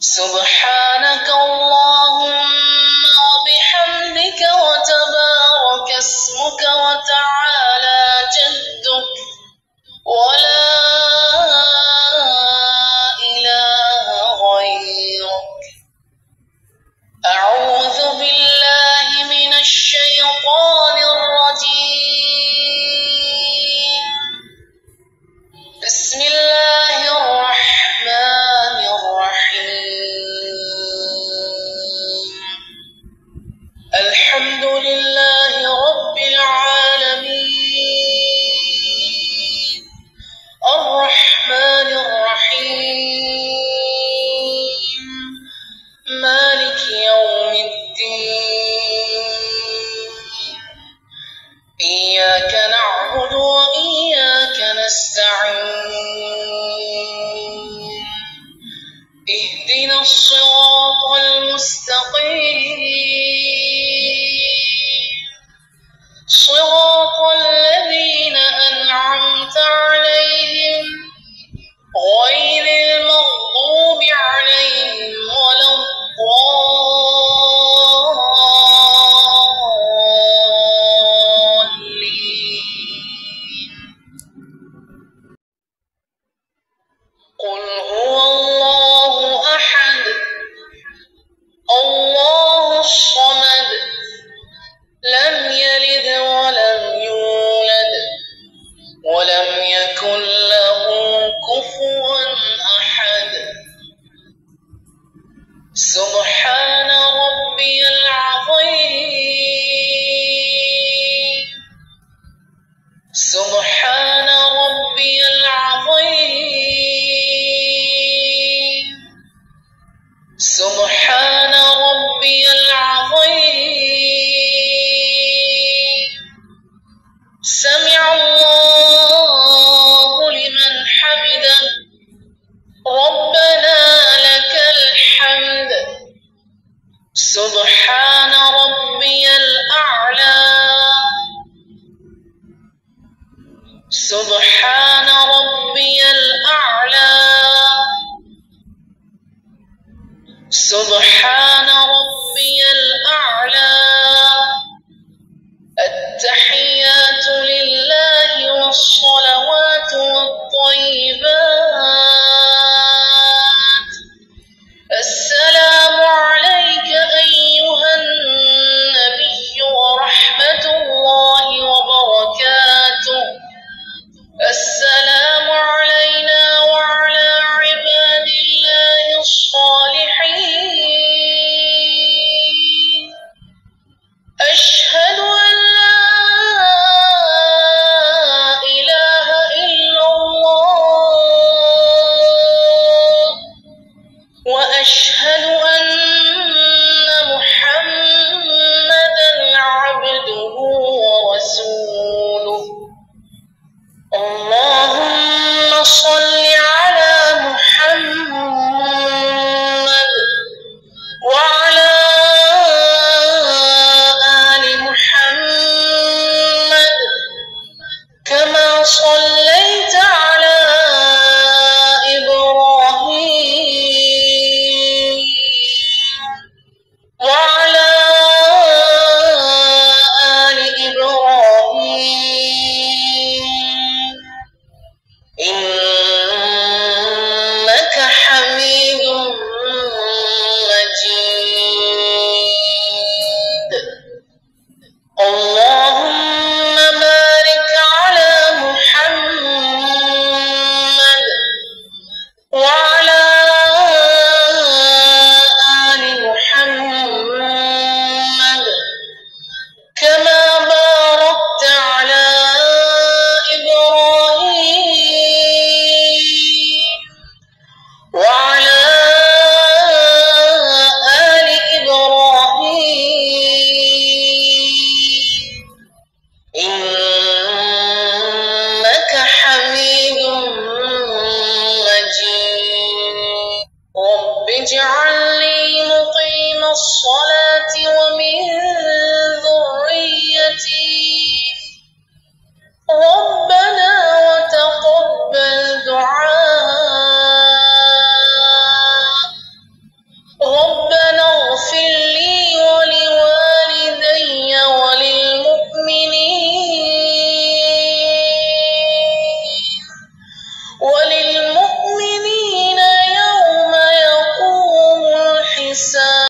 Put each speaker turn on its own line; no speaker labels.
سبحانك اللهم وبحمدك وتبارك اسمك وتعالى جدك ولا إله غيرك. أعوذ بالله من الشيطان الرجيم. بسم الله الرحمن الرحيم. الحمد لله رب العالمين الرحمن الرحيم مالك يوم الدين. إياك نعبد وإياك نستعين. اهدنا الصراط المستقيم صراط الذين أنعمت عليهم غير المغضوب عليهم ولا الضالين. قل هو الله أحد الله الصمد لم يلد ولم يولد ولم يكن له كفوا أحد. سبحان ربي العظيم. سبحان ربي العظيم. سبحان ربي العظيم. سمع الله لمن حمده ربنا لك الحمد. سبحان ربي الأعلى. سبحان ربي الأعلى. سبحان ربي الأعلى. التحيات لله والصلوات والطيبات. السلام عليك أيها النبي ورحمة الله وبركاته. السلام علينا وعلى عباد الله الصالحين. أشهد أن لا إله إلا الله وأشهد أن محمدا عبده ورسوله. اللهم صل على محمد وعلى آل محمد كما صليت على إبراهيم وعلى آل إبراهيم إنك حميد مجيد. اللهم بارك على محمد وعلى آل محمد كما باركت على إبراهيم وعلى آل إبراهيم إنك حميد مجيد. رب اجعلني مقيم الصلاة ومن